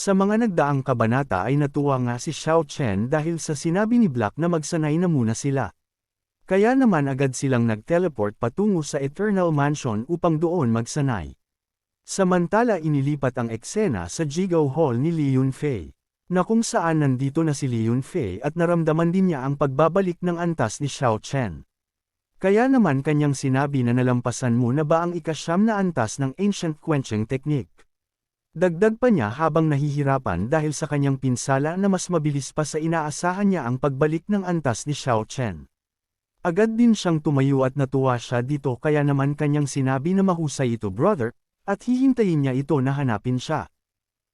Sa mga nagdaang kabanata ay natuwa nga si Xiao Chen dahil sa sinabi ni Black na magsanay na muna sila. Kaya naman agad silang nag-teleport patungo sa Eternal Mansion upang doon magsanay. Samantala inilipat ang eksena sa Jigao Hall ni Li Yunfei, na kung saan nandito na si Li Yunfei at naramdaman din niya ang pagbabalik ng antas ni Xiao Chen. Kaya naman kanyang sinabi na nalampasan mo na ba ang ika-9 na antas ng Ancient Quenching Technique. Dagdag pa niya habang nahihirapan dahil sa kanyang pinsala na mas mabilis pa sa inaasahan niya ang pagbalik ng antas ni Xiao Chen. Agad din siyang tumayo at natuwa siya dito kaya naman kanyang sinabi na mahusay ito brother, at hihintayin niya ito na hanapin siya.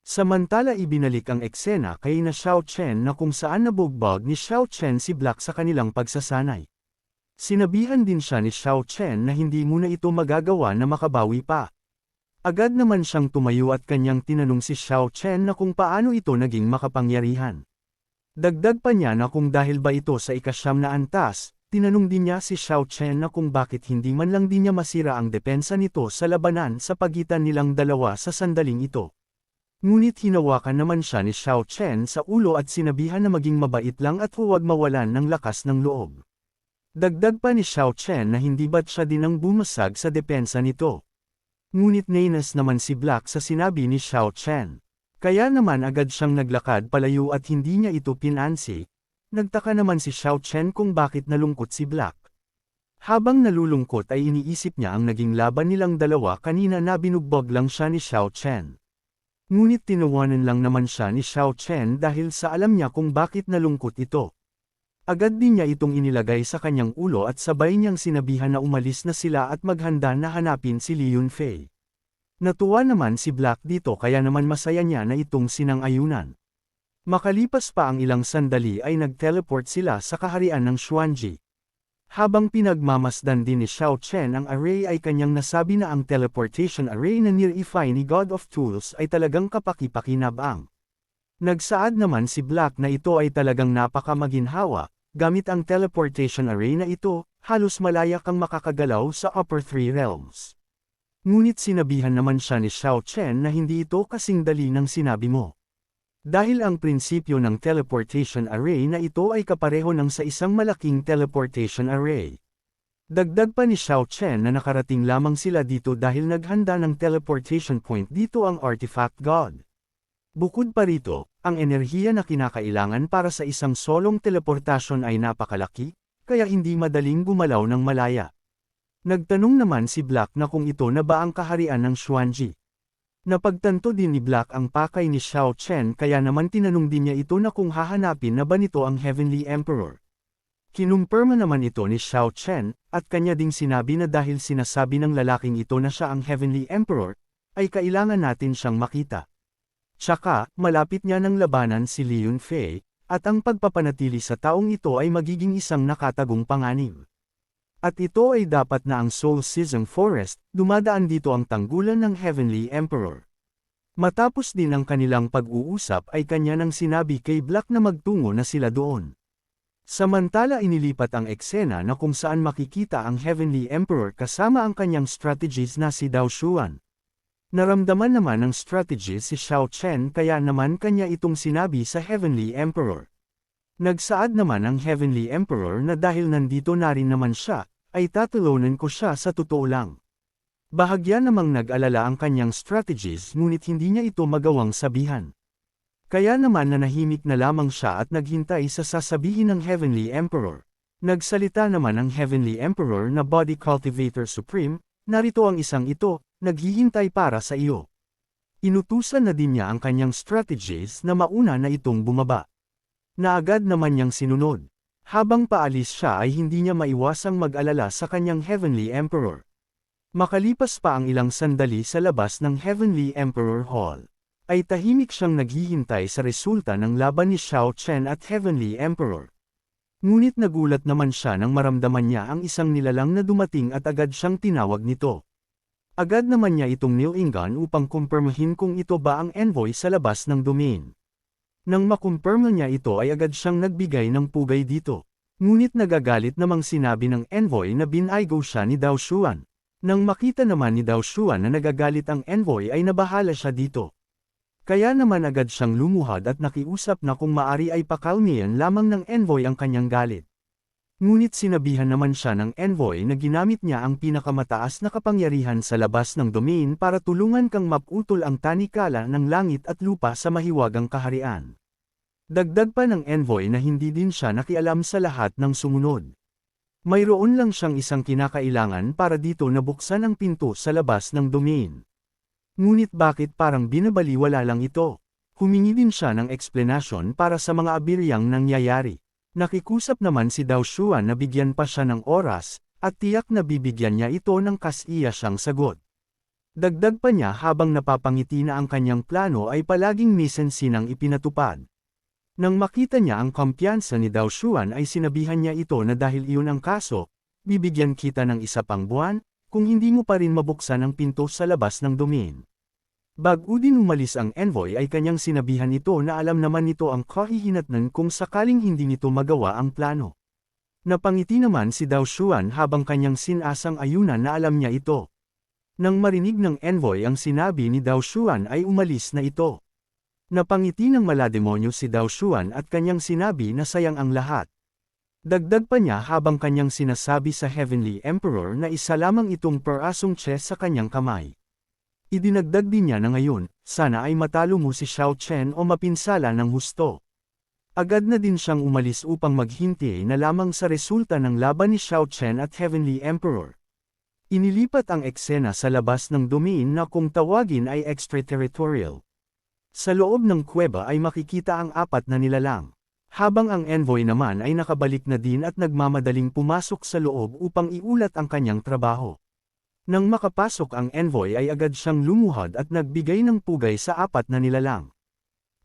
Samantala ibinalik ang eksena kay na Xiao Chen na kung saan nabugbog ni Xiao Chen si Black sa kanilang pagsasanay. Sinabihan din siya ni Xiao Chen na hindi muna ito magagawa na makabawi pa. Agad naman siyang tumayo at kanyang tinanong si Xiao Chen na kung paano ito naging makapangyarihan. Dagdag pa niya na kung dahil ba ito sa ika-9 na antas, tinanong din niya si Xiao Chen na kung bakit hindi man lang din niya masira ang depensa nito sa labanan sa pagitan nilang dalawa sa sandaling ito. Ngunit hinawakan naman siya ni Xiao Chen sa ulo at sinabihan na maging mabait lang at huwag mawalan ng lakas ng loob. Dagdag pa ni Xiao Chen na hindi ba't siya din ang bumasag sa depensa nito. Ngunit nainis naman si Black sa sinabi ni Xiao Chen. Kaya naman agad siyang naglakad palayo at hindi niya ito pinansi. Nagtaka naman si Xiao Chen kung bakit nalungkot si Black. Habang nalulungkot ay iniisip niya ang naging laban nilang dalawa kanina na binugbog lang siya ni Xiao Chen. Ngunit tinawanan lang naman siya ni Xiao Chen dahil sa alam niya kung bakit nalungkot ito. Agad din niya itong inilagay sa kanyang ulo at sabay niyang sinabihan na umalis na sila at maghanda na hanapin si Li Yunfei. Natuwa naman si Black dito kaya naman masaya niya na itong sinang-ayunan. Makalipas pa ang ilang sandali ay nag-teleport sila sa kaharian ng Xuanji. Habang pinagmamasdan din ni Xiao Chen ang array ay kanyang nasabi na ang teleportation array na nirify ni God of Tools ay talagang kapaki-pakinabang. Nagsaad naman si Black na ito ay talagang napakamaginhawa. Gamit ang teleportation array na ito, halos malaya kang makakagalaw sa upper 3 realms. Ngunit sinabihan naman siya ni Xiao Chen na hindi ito kasing dali ng sinabi mo. Dahil ang prinsipyo ng teleportation array na ito ay kapareho ng sa isang malaking teleportation array. Dagdag pa ni Xiao Chen na nakarating lamang sila dito dahil naghanda ng teleportation point dito ang Artifact God. Bukod pa rito, ang enerhiya na kinakailangan para sa isang solong teleportasyon ay napakalaki, kaya hindi madaling gumalaw ng malaya. Nagtanong naman si Black na kung ito na ba ang kaharian ng Xuanji. Napagtanto din ni Black ang pakay ni Xiao Chen kaya naman tinanong din niya ito na kung hahanapin na ba nito ang Heavenly Emperor. Kinumpirma naman ito ni Xiao Chen, at kanya ding sinabi na dahil sinasabi ng lalaking ito na siya ang Heavenly Emperor, ay kailangan natin siyang makita. Tsaka, malapit niya ng labanan si Li Yunfei, at ang pagpapanatili sa taong ito ay magiging isang nakatagong panganib. At ito ay dapat na ang Soul Sism Forest, dumadaan dito ang tanggulan ng Heavenly Emperor. Matapos din ang kanilang pag-uusap ay kanya nang sinabi kay Black na magtungo na sila doon. Samantala inilipat ang eksena na kung saan makikita ang Heavenly Emperor kasama ang kanyang strategist na si Dao Xuan. Naramdaman naman ng strategist si Xiao Chen kaya naman kanya itong sinabi sa Heavenly Emperor. Nagsaad naman ang Heavenly Emperor na dahil nandito na rin naman siya, ay tatalunan ko siya sa totoo lang. Bahagya namang nag-alala ang kanyang strategist ngunit hindi niya ito magawang sabihan. Kaya naman nanahimik na lamang siya at naghintay sa sasabihin ng Heavenly Emperor. Nagsalita naman ang Heavenly Emperor na Body Cultivator Supreme, narito ang isang ito, naghihintay para sa iyo. Inutusan na din niya ang kanyang strategist na mauna na itong bumaba. Na agad naman niyang sinunod. Habang paalis siya ay hindi niya maiwasang mag-alala sa kanyang Heavenly Emperor. Makalipas pa ang ilang sandali sa labas ng Heavenly Emperor Hall, ay tahimik siyang naghihintay sa resulta ng laban ni Xiao Chen at Heavenly Emperor. Ngunit nagulat naman siya nang maramdaman niya ang isang nilalang na dumating at agad siyang tinawag nito. Agad naman niya itong nilingan upang kumpirmahin kung ito ba ang envoy sa labas ng domain. Nang makumpirma niya ito ay agad siyang nagbigay ng pugay dito. Ngunit nagagalit namang sinabi ng envoy na binaygo siya ni Dao Xuan. Nang makita naman ni Dao Xuan na nagagalit ang envoy ay nabahala siya dito. Kaya naman agad siyang lumuhad at nakiusap na kung maari ay pakalmihan lamang ng envoy ang kanyang galit. Ngunit sinabihan naman siya ng envoy na ginamit niya ang pinakamataas na kapangyarihan sa labas ng domain para tulungan kang maputol ang tanikala ng langit at lupa sa mahiwagang kaharian. Dagdag pa ng envoy na hindi din siya nakialam sa lahat ng sumunod. Mayroon lang siyang isang kinakailangan para dito nabuksan ang pinto sa labas ng domain. Ngunit bakit parang binabaliwala lang ito? Humingi din siya ng eksplanasyon para sa mga abiryang nangyayari. Nakikusap naman si Dao Xuan na bigyan pa siya ng oras, at tiyak na bibigyan niya ito ng kasiya siyang sagot. Dagdag pa niya habang napapangiti na ang kanyang plano ay palaging misensinang ipinatupad. Nang makita niya ang kumpiyansa ni Dao Xuan ay sinabihan niya ito na dahil iyon ang kaso, bibigyan kita ng isa pang buwan, kung hindi mo pa rin mabuksan ang pinto sa labas ng domain. Bago din umalis ang envoy ay kanyang sinabihan ito na alam naman nito ang kahihinatnan kung sakaling hindi nito magawa ang plano. Napangiti naman si Dao Xuan habang kanyang sinasang ayunan na alam niya ito. Nang marinig ng envoy ang sinabi ni Dao Xuan ay umalis na ito. Napangiti ng malademonyo si Dao Xuan at kanyang sinabi na sayang ang lahat. Dagdag pa niya habang kanyang sinasabi sa Heavenly Emperor na isa lamang itong perasong chess sa kanyang kamay. Idinagdag din niya na ngayon, sana ay matalo mo si Xiao Chen o mapinsala ng husto. Agad na din siyang umalis upang maghintay na lamang sa resulta ng laban ni Xiao Chen at Heavenly Emperor. Inilipat ang eksena sa labas ng domain na kung tawagin ay extraterritorial. Sa loob ng kuweba ay makikita ang apat na nilalang. Habang ang envoy naman ay nakabalik na din at nagmamadaling pumasok sa loob upang iulat ang kanyang trabaho. Nang makapasok ang envoy ay agad siyang lumuhad at nagbigay ng pugay sa apat na nilalang.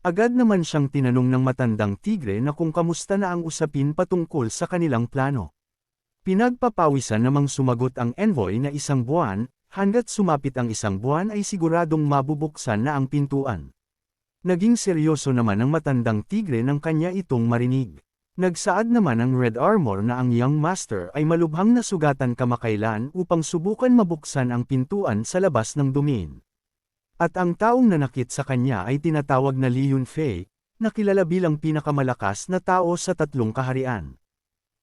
Agad naman siyang tinanong ng matandang tigre na kung kamusta na ang usapin patungkol sa kanilang plano. Pinagpapawisan namang sumagot ang envoy na 1 buwan, hanggat sumapit ang 1 buwan ay siguradong mabubuksan na ang pintuan. Naging seryoso naman ang matandang tigre nang kanya itong marinig. Nagsaad naman ang Red Armor na ang Young Master ay malubhang nasugatan kamakailan upang subukan mabuksan ang pintuan sa labas ng domain. At ang taong nanakit sa kanya ay tinatawag na Li Yunfei, na kilala bilang pinakamalakas na tao sa 3 kaharian.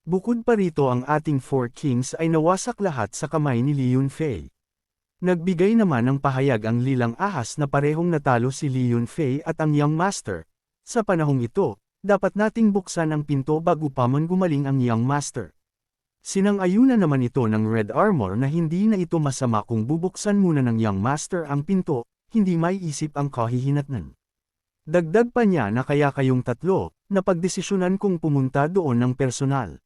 Bukod pa rito ang ating 4 kings ay nawasak lahat sa kamay ni Li Yunfei. Nagbigay naman ng pahayag ang lilang ahas na parehong natalo si Li Yunfei at ang Young Master. Sa panahong ito, dapat nating buksan ang pinto bago pa man gumaling ang Young Master. Sinang-ayunan naman ito ng Red Armor na hindi na ito masama kung bubuksan muna ng Young Master ang pinto, hindi may isip ang kahihinatnan. Dagdag pa niya na kaya kayong tatlo, napagdesisyonan kung pumunta doon ng personal.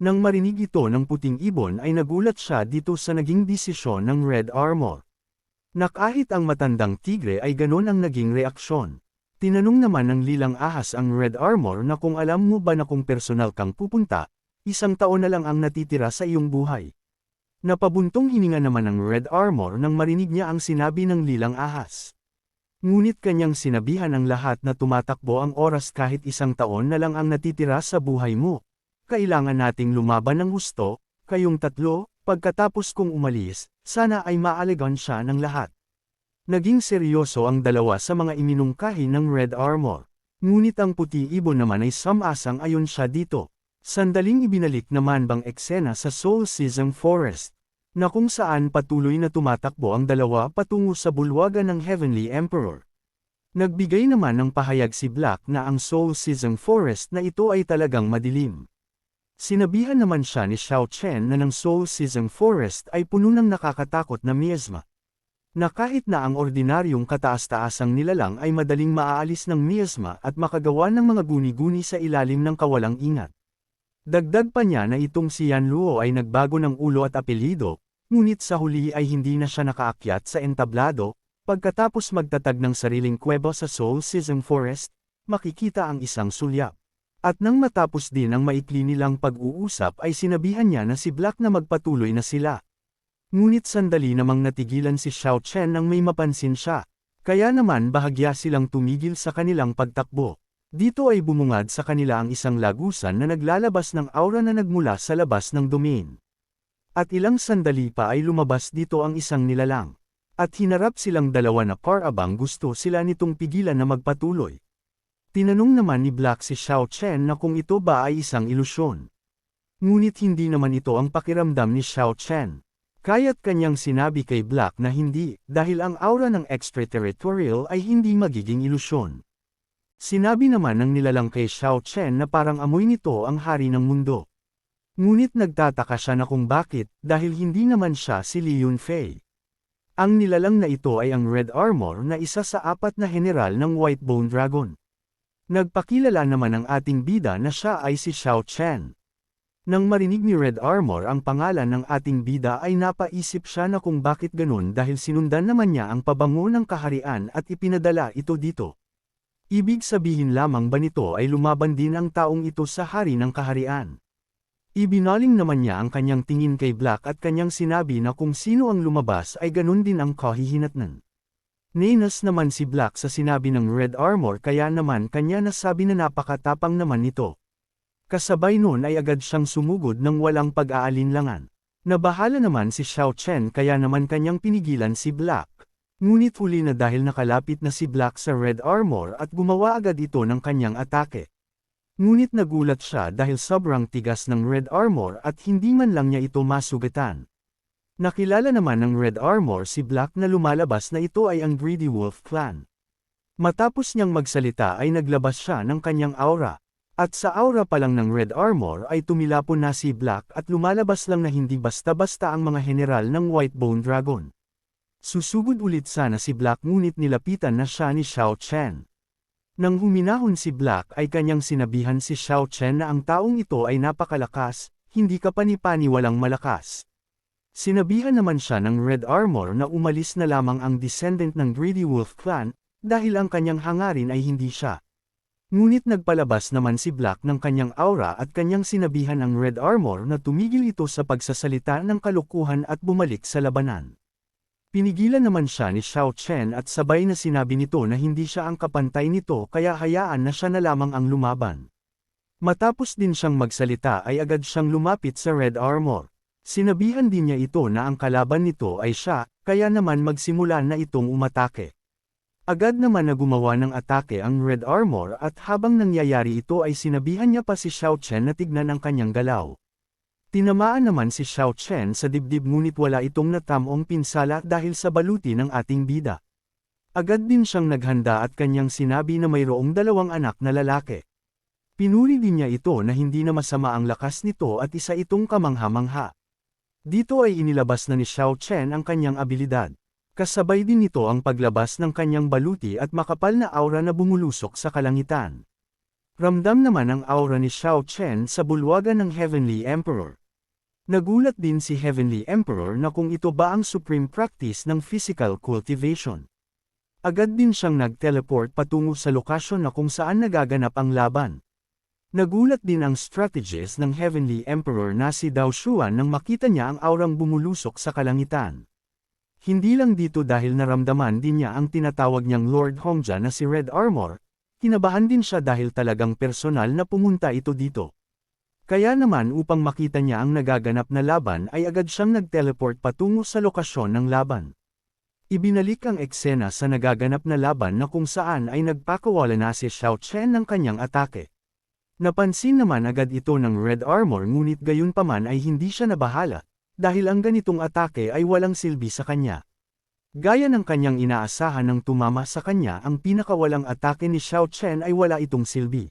Nang marinig ito ng puting ibon ay nagulat siya dito sa naging desisyon ng Red Armor. Na kahit ang matandang tigre ay ganon ang naging reaksyon. Tinanong naman ng lilang ahas ang Red Armor na kung alam mo ba na kung personal kang pupunta, 1 taon na lang ang natitira sa iyong buhay. Napabuntong hininga naman ng Red Armor nang marinig niya ang sinabi ng lilang ahas. Ngunit kanyang sinabihan ang lahat na tumatakbo ang oras kahit 1 taon na lang ang natitira sa buhay mo. Kailangan nating lumaban ng husto, kayong tatlo, pagkatapos kong umalis, sana ay maalagaan siya ng lahat. Naging seryoso ang dalawa sa mga iminungkahi ng Red Armor. Ngunit ang puti ibon naman ay samasang ayon siya dito. Sandaling ibinalik naman bang eksena sa Soul Season Forest, na kung saan patuloy na tumatakbo ang dalawa patungo sa bulwagan ng Heavenly Emperor. Nagbigay naman ng pahayag si Black na ang Soul Season Forest na ito ay talagang madilim. Sinabihan naman siya ni Xiao Chen na ng Soul Season Forest ay puno ng nakakatakot na miasma. Na kahit na ang ordinaryong kataas-taasang nilalang ay madaling maaalis ng miasma at makagawa ng mga guni-guni sa ilalim ng kawalang ingat. Dagdag pa niya na itong si Yan Luo ay nagbago ng ulo at apelyido, ngunit sa huli ay hindi na siya nakaakyat sa entablado, pagkatapos magtatag ng sariling kuweba sa Soul Season Forest, makikita ang isang sulyap. At nang matapos din ang maikli nilang pag-uusap ay sinabihan niya na si Black na magpatuloy na sila. Ngunit sandali namang natigilan si Xiao Chen nang may mapansin siya. Kaya naman bahagya silang tumigil sa kanilang pagtakbo. Dito ay bumungad sa kanila ang isang lagusan na naglalabas ng aura na nagmula sa labas ng domain. At ilang sandali pa ay lumabas dito ang isang nilalang. At hinarap silang dalawa na parabang gusto sila nitong pigilan na magpatuloy. Tinanong naman ni Black si Xiao Chen na kung ito ba ay isang ilusyon. Ngunit hindi naman ito ang pakiramdam ni Xiao Chen. Kaya't kanyang sinabi kay Black na hindi, dahil ang aura ng extraterrestrial ay hindi magiging ilusyon. Sinabi naman ng nilalang kay Xiao Chen na parang amoy nito ang hari ng mundo. Ngunit nagtataka siya na kung bakit, dahil hindi naman siya si Li Yunfei. Ang nilalang na ito ay ang Red Armor na isa sa 4 na general ng White Bone Dragon. Nagpakilala naman ang ating bida na siya ay si Xiao Chen. Nang marinig ni Red Armor ang pangalan ng ating bida ay napaisip siya na kung bakit ganun dahil sinundan naman niya ang pabango ng kaharian at ipinadala ito dito. Ibig sabihin lamang ba nito ay lumaban din ang taong ito sa hari ng kaharian? Ibinaling naman niya ang kanyang tingin kay Black at kanyang sinabi na kung sino ang lumabas ay ganun din ang kahihinatnan. Nainas naman si Black sa sinabi ng Red Armor kaya naman kanya nasabi na napakatapang naman nito. Kasabay nun ay agad siyang sumugod ng walang pag-aalinlangan. Nabahala naman si Xiao Chen kaya naman kanyang pinigilan si Black. Ngunit huli na dahil nakalapit na si Black sa Red Armor at gumawa agad ito ng kanyang atake. Ngunit nagulat siya dahil sobrang tigas ng Red Armor at hindi man lang niya ito masugatan. Nakilala naman ng Red Armor si Black na lumalabas na ito ay ang Greedy Wolf Clan. Matapos niyang magsalita ay naglabas siya ng kanyang aura. At sa aura pa lang ng Red Armor ay tumilapon na si Black at lumalabas lang na hindi basta-basta ang mga general ng White Bone Dragon. Susugod ulit sana si Black ngunit nilapitan na siya ni Xiao Chen. Nang huminahon si Black ay kanyang sinabihan si Xiao Chen na ang taong ito ay napakalakas, hindi ka pani-pani walang malakas. Sinabihan naman siya ng Red Armor na umalis na lamang ang descendant ng Greedy Wolf Clan, dahil ang kanyang hangarin ay hindi siya. Ngunit nagpalabas naman si Black ng kanyang aura at kanyang sinabihan ang Red Armor na tumigil ito sa pagsasalita ng kalokohan at bumalik sa labanan. Pinigilan naman siya ni Xiao Chen at sabay na sinabi nito na hindi siya ang kapantay nito kaya hayaan na siya na lamang ang lumaban. Matapos din siyang magsalita ay agad siyang lumapit sa Red Armor. Sinabihan din niya ito na ang kalaban nito ay siya, kaya naman magsimula na itong umatake. Agad naman na gumawa ng atake ang Red Armor at habang nangyayari ito ay sinabihan niya pa si Xiao Chen na tignan ang kanyang galaw. Tinamaan naman si Xiao Chen sa dibdib ngunit wala itong natamong pinsala dahil sa baluti ng ating bida. Agad din siyang naghanda at kanyang sinabi na mayroong 2 anak na lalaki. Pinuri din niya ito na hindi na masama ang lakas nito at isa itong kamangha-mangha. Dito ay inilabas na ni Xiao Chen ang kanyang abilidad. Kasabay din nito ang paglabas ng kanyang baluti at makapal na aura na bumulusok sa kalangitan. Ramdam naman ang aura ni Xiao Chen sa bulwagan ng Heavenly Emperor. Nagulat din si Heavenly Emperor na kung ito ba ang supreme practice ng physical cultivation. Agad din siyang nag-teleport patungo sa lokasyon na kung saan nagaganap ang laban. Nagulat din ang strategist ng Heavenly Emperor na si Dao Xuan nang makita niya ang aurang bumulusok sa kalangitan. Hindi lang dito dahil naramdaman din niya ang tinatawag niyang Lord Hongja na si Red Armor, kinabahan din siya dahil talagang personal na pumunta ito dito. Kaya naman upang makita niya ang nagaganap na laban ay agad siyang nag-teleport patungo sa lokasyon ng laban. Ibinalik ang eksena sa nagaganap na laban na kung saan ay nagpakawala na si Xiao Chen ng kanyang atake. Napansin naman agad ito ng Red Armor ngunit gayunpaman ay hindi siya nabahala, dahil ang ganitong atake ay walang silbi sa kanya. Gaya ng kanyang inaasahan ng tumama sa kanya ang pinakawalang atake ni Xiao Chen ay wala itong silbi.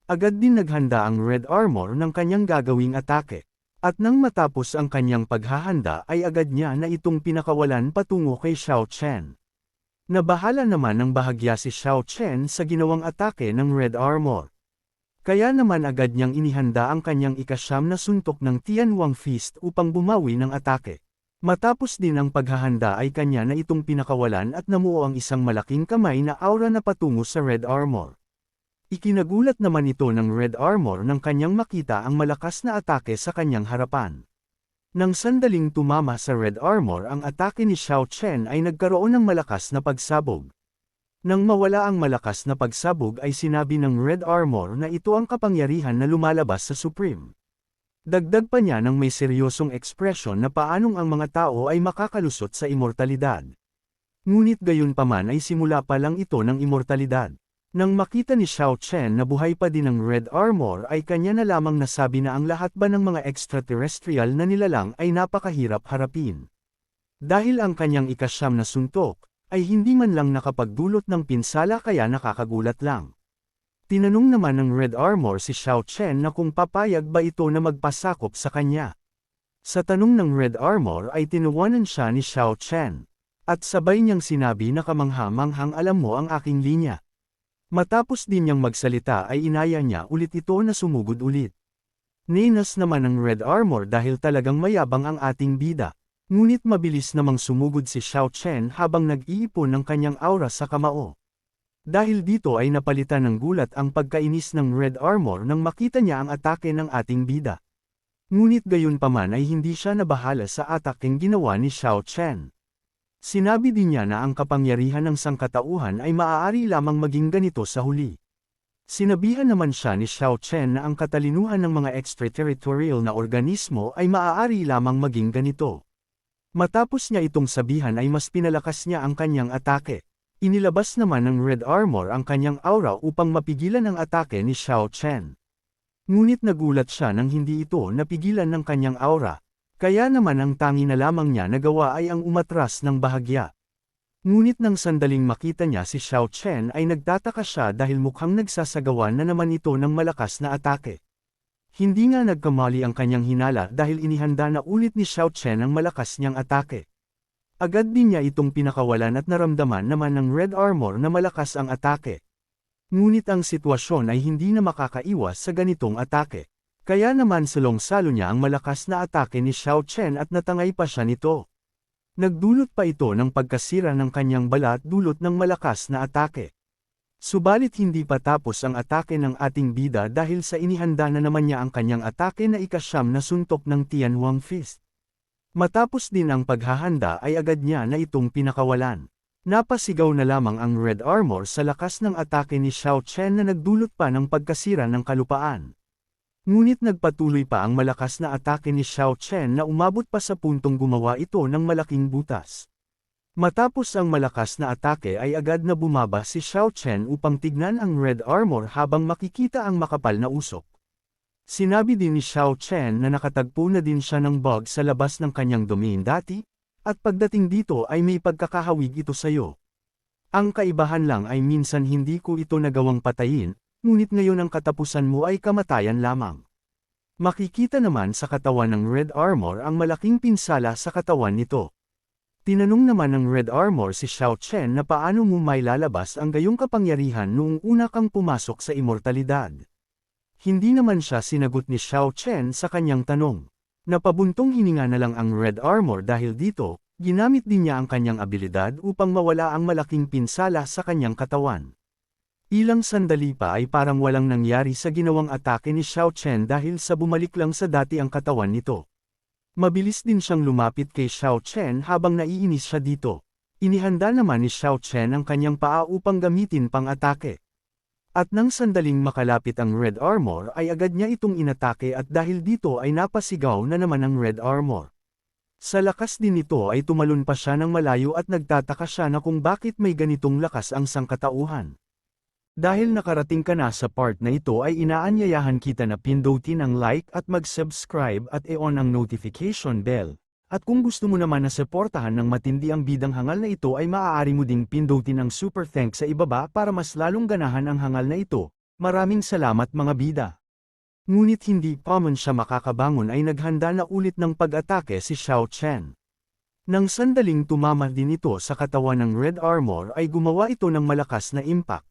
Agad din naghanda ang Red Armor ng kanyang gagawing atake. At nang matapos ang kanyang paghahanda ay agad niya na itong pinakawalan patungo kay Xiao Chen. Nabahala naman ng bahagya si Xiao Chen sa ginawang atake ng Red Armor. Kaya naman agad niyang inihanda ang kanyang ika-9 na suntok ng Tianwang Fist upang bumawi ng atake. Matapos din ang paghahanda ay kanya na itong pinakawalan at namuo ang isang malaking kamay na aura na patungo sa Red Armor. Ikinagulat naman ito ng Red Armor nang kanyang makita ang malakas na atake sa kanyang harapan. Nang sandaling tumama sa Red Armor ang atake ni Xiao Chen ay nagkaroon ng malakas na pagsabog. Nang mawala ang malakas na pagsabog ay sinabi ng Red Armor na ito ang kapangyarihan na lumalabas sa Supreme. Dagdag pa niya ng may seryosong ekspresyon na paanong ang mga tao ay makakalusot sa immortalidad. Ngunit gayunpaman ay simula pa lang ito ng immortalidad. Nang makita ni Xiao Chen na buhay pa din ang Red Armor ay kanya na lamang nasabi na ang lahat ba ng mga extraterrestrial na nilalang ay napakahirap harapin. Dahil ang kanyang ikasyam na suntok, ay hindi man lang nakapagdulot ng pinsala kaya nakakagulat lang. Tinanong naman ng Red Armor si Xiao Chen na kung papayag ba ito na magpasakop sa kanya. Sa tanong ng Red Armor ay tinuwanan siya ni Xiao Chen. At sabay niyang sinabi na kamangha-manghang alam mo ang aking linya. Matapos din niyang magsalita ay inaya niya ulit ito na sumugod ulit. Ninas naman ng Red Armor dahil talagang mayabang ang ating bida. Ngunit mabilis namang sumugod si Xiao Chen habang nag-iipon ng kanyang aura sa kamao. Dahil dito ay napalitan ng gulat ang pagkainis ng Red Armor nang makita niya ang atake ng ating bida. Ngunit gayunpaman ay hindi siya nabahala sa atakeng ginawa ni Xiao Chen. Sinabi din niya na ang kapangyarihan ng sangkatauhan ay maaari lamang maging ganito sa huli. Sinabihan naman siya ni Xiao Chen na ang katalinuhan ng mga extraterritorial na organismo ay maaari lamang maging ganito. Matapos niya itong sabihan ay mas pinalakas niya ang kanyang atake. Inilabas naman ng Red Armor ang kanyang aura upang mapigilan ang atake ni Xiao Chen. Ngunit nagulat siya nang hindi ito napigilan ng kanyang aura. Kaya naman ang tangi na lamang niya nagawa ay ang umatras ng bahagya. Ngunit nang sandaling makita niya si Xiao Chen ay nagtataka siya dahil mukhang nagsasagawa na naman ito ng malakas na atake. Hindi nga nagkamali ang kanyang hinala dahil inihanda na ulit ni Xiao Chen ang malakas niyang atake. Agad din niya itong pinakawalan at naramdaman naman ng Red Armor na malakas ang atake. Ngunit ang sitwasyon ay hindi na makakaiwas sa ganitong atake. Kaya naman salong-salo niya ang malakas na atake ni Xiao Chen at natangay pa siya nito. Nagdulot pa ito ng pagkasira ng kanyang balat dulot ng malakas na atake. Subalit hindi pa tapos ang atake ng ating bida dahil sa inihanda na naman niya ang kanyang atake na ikasyam na suntok ng Tianhuang Fist. Matapos din ang paghahanda ay agad niya na itong pinakawalan. Napasigaw na lamang ang Red Armor sa lakas ng atake ni Xiao Chen na nagdulot pa ng pagkasira ng kalupaan. Ngunit nagpatuloy pa ang malakas na atake ni Xiao Chen na umabot pa sa puntong gumawa ito ng malaking butas. Matapos ang malakas na atake ay agad na bumaba si Xiao Chen upang tignan ang Red Armor habang makikita ang makapal na usok. Sinabi din ni Xiao Chen na nakatagpo na din siya ng bug sa labas ng kanyang domain dati, at pagdating dito ay may pagkakahawig ito sayo. Ang kaibahan lang ay minsan hindi ko ito nagawang patayin, ngunit ngayon ang katapusan mo ay kamatayan lamang. Makikita naman sa katawan ng Red Armor ang malaking pinsala sa katawan nito. Tinanong naman ng Red Armor si Xiao Chen na paano mo mailalabas ang gayong kapangyarihan noong una kang pumasok sa immortalidad. Hindi naman siya sinagot ni Xiao Chen sa kanyang tanong. Napabuntong hininga na lang ang Red Armor dahil dito, ginamit din niya ang kanyang abilidad upang mawala ang malaking pinsala sa kanyang katawan. Ilang sandali pa ay parang walang nangyari sa ginawang atake ni Xiao Chen dahil sa bumalik lang sa dati ang katawan nito. Mabilis din siyang lumapit kay Xiao Chen habang naiinis siya dito. Inihanda naman ni Xiao Chen ang kanyang paa upang gamitin pang atake. At nang sandaling makalapit ang Red Armor ay agad niya itong inatake at dahil dito ay napasigaw na naman ang Red Armor. Sa lakas din nito ay tumalon pa siya ng malayo at nagtataka siya na kung bakit may ganitong lakas ang sangkatauhan. Dahil nakarating ka na sa part na ito ay inaanyayahan kita na pindutin ang like at mag-subscribe at i-on ang notification bell. At kung gusto mo naman na suportahan ng matindi ang bidang hangal na ito ay maaari mo ding pindutin ang super thanks sa ibaba para mas lalong ganahan ang hangal na ito. Maraming salamat mga bida. Ngunit hindi pa man siya makakabangon ay naghanda na ulit ng pag-atake si Xiao Chen. Nang sandaling tumama din ito sa katawan ng Red Armor ay gumawa ito ng malakas na impact.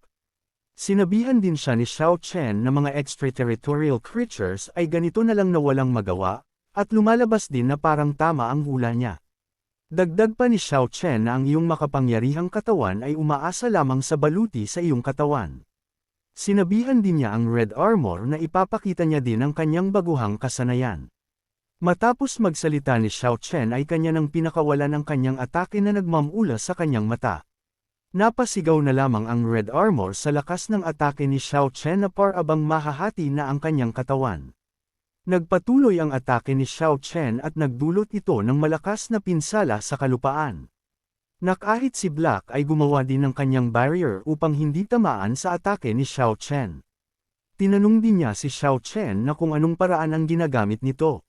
Sinabihan din siya ni Xiao Chen na mga extraterritorial creatures ay ganito na lang na walang magawa, at lumalabas din na parang tama ang hula niya. Dagdag pa ni Xiao Chen na ang iyong makapangyarihang katawan ay umaasa lamang sa baluti sa iyong katawan. Sinabihan din niya ang Red Armor na ipapakita niya din ang kanyang baguhang kasanayan. Matapos magsalita ni Xiao Chen ay kanya nang pinakawalan ang kanyang atake na nagmamula sa kanyang mata. Napasigaw na lamang ang Red Armor sa lakas ng atake ni Xiao Chen na parabang mahahati na ang kanyang katawan. Nagpatuloy ang atake ni Xiao Chen at nagdulot ito ng malakas na pinsala sa kalupaan. Na kahit si Black ay gumawa din ng kanyang barrier upang hindi tamaan sa atake ni Xiao Chen. Tinanong din niya si Xiao Chen na kung anong paraan ang ginagamit nito.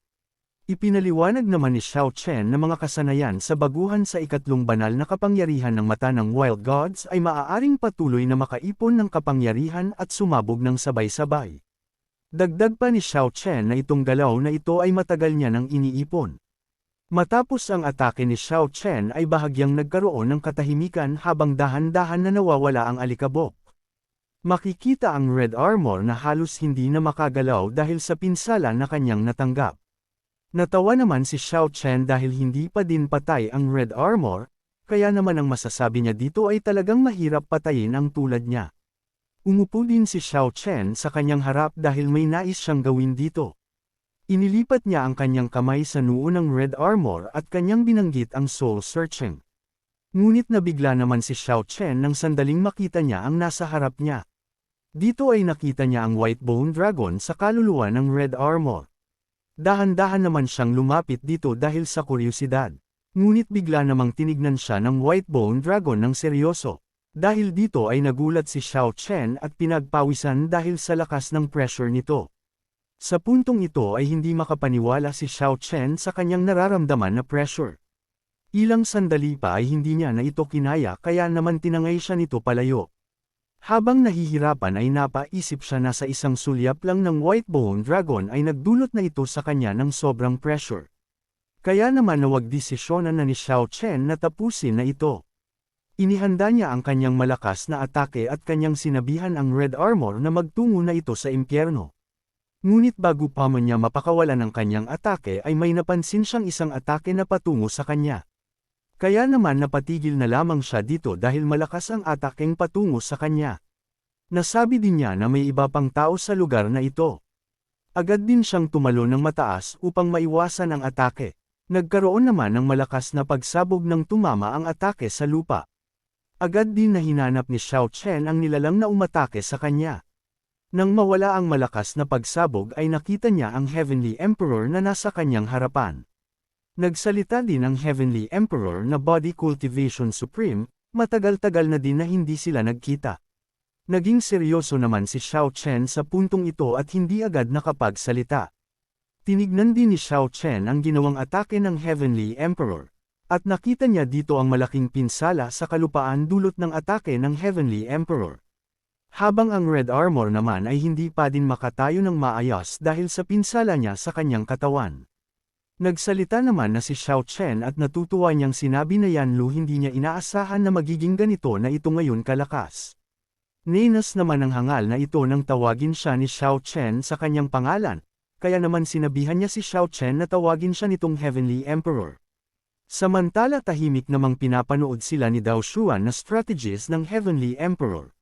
Ipinaliwanag naman ni Xiao Chen na mga kasanayan sa baguhan sa ikatlong banal na kapangyarihan ng mata ng Wild Gods ay maaaring patuloy na makaipon ng kapangyarihan at sumabog ng sabay-sabay. Dagdag pa ni Xiao Chen na itong galaw na ito ay matagal niya nang iniipon. Matapos ang atake ni Xiao Chen ay bahagyang nagkaroon ng katahimikan habang dahan-dahan na nawawala ang alikabok. Makikita ang Red Armor na halos hindi na makagalaw dahil sa pinsala na kanyang natanggap. Natawa naman si Xiao Chen dahil hindi pa din patay ang Red Armor, kaya naman ang masasabi niya dito ay talagang mahirap patayin ang tulad niya. Umupo din si Xiao Chen sa kanyang harap dahil may nais siyang gawin dito. Inilipat niya ang kanyang kamay sa noo ng Red Armor at kanyang binanggit ang Soul Searching. Ngunit nabigla naman si Xiao Chen nang sandaling makita niya ang nasa harap niya. Dito ay nakita niya ang White Bone Dragon sa kaluluwa ng Red Armor. Dahan-dahan naman siyang lumapit dito dahil sa kuryosidad. Ngunit bigla namang tinignan siya ng White Bone Dragon ng seryoso. Dahil dito ay nagulat si Xiao Chen at pinagpawisan dahil sa lakas ng pressure nito. Sa puntong ito ay hindi makapaniwala si Xiao Chen sa kanyang nararamdaman na pressure. Ilang sandali pa ay hindi niya na ito kinaya kaya naman tinangay siya nito palayo. Habang nahihirapan ay napaisip siya na sa isang sulyap lang ng White Bone Dragon ay nagdulot na ito sa kanya ng sobrang pressure. Kaya naman nawagdesisyonan na ni Xiao Chen na tapusin na ito. Inihanda niya ang kanyang malakas na atake at kanyang sinabihan ang Red Armor na magtungo na ito sa impyerno. Ngunit bago pa man niya mapakawalan ng kanyang atake ay may napansin siyang isang atake na patungo sa kanya. Kaya naman napatigil na lamang siya dito dahil malakas ang atakeng patungo sa kanya. Nasabi din niya na may iba pang tao sa lugar na ito. Agad din siyang tumalon ng mataas upang maiwasan ang atake. Nagkaroon naman ng malakas na pagsabog nang tumama ang atake sa lupa. Agad din na hinanap ni Xiao Chen ang nilalang na umatake sa kanya. Nang mawala ang malakas na pagsabog ay nakita niya ang Heavenly Emperor na nasa kanyang harapan. Nagsalita din ang Heavenly Emperor na Body Cultivation Supreme, matagal-tagal na din na hindi sila nagkita. Naging seryoso naman si Xiao Chen sa puntong ito at hindi agad nakapagsalita. Tinignan din ni Xiao Chen ang ginawang atake ng Heavenly Emperor. At nakita niya dito ang malaking pinsala sa kalupaan dulot ng atake ng Heavenly Emperor. Habang ang Red Armor naman ay hindi pa din makatayo ng maayos dahil sa pinsala niya sa kanyang katawan. Nagsalita naman na si Xiao Chen at natutuwa niyang sinabi na Yanlu hindi niya inaasahan na magiging ganito na ito ngayon kalakas. Ninas naman ang hangal na ito nang tawagin siya ni Xiao Chen sa kanyang pangalan, kaya naman sinabihan niya si Xiao Chen na tawagin siya nitong Heavenly Emperor. Samantala tahimik namang pinapanood sila ni Dao Xuan na strategist ng Heavenly Emperor.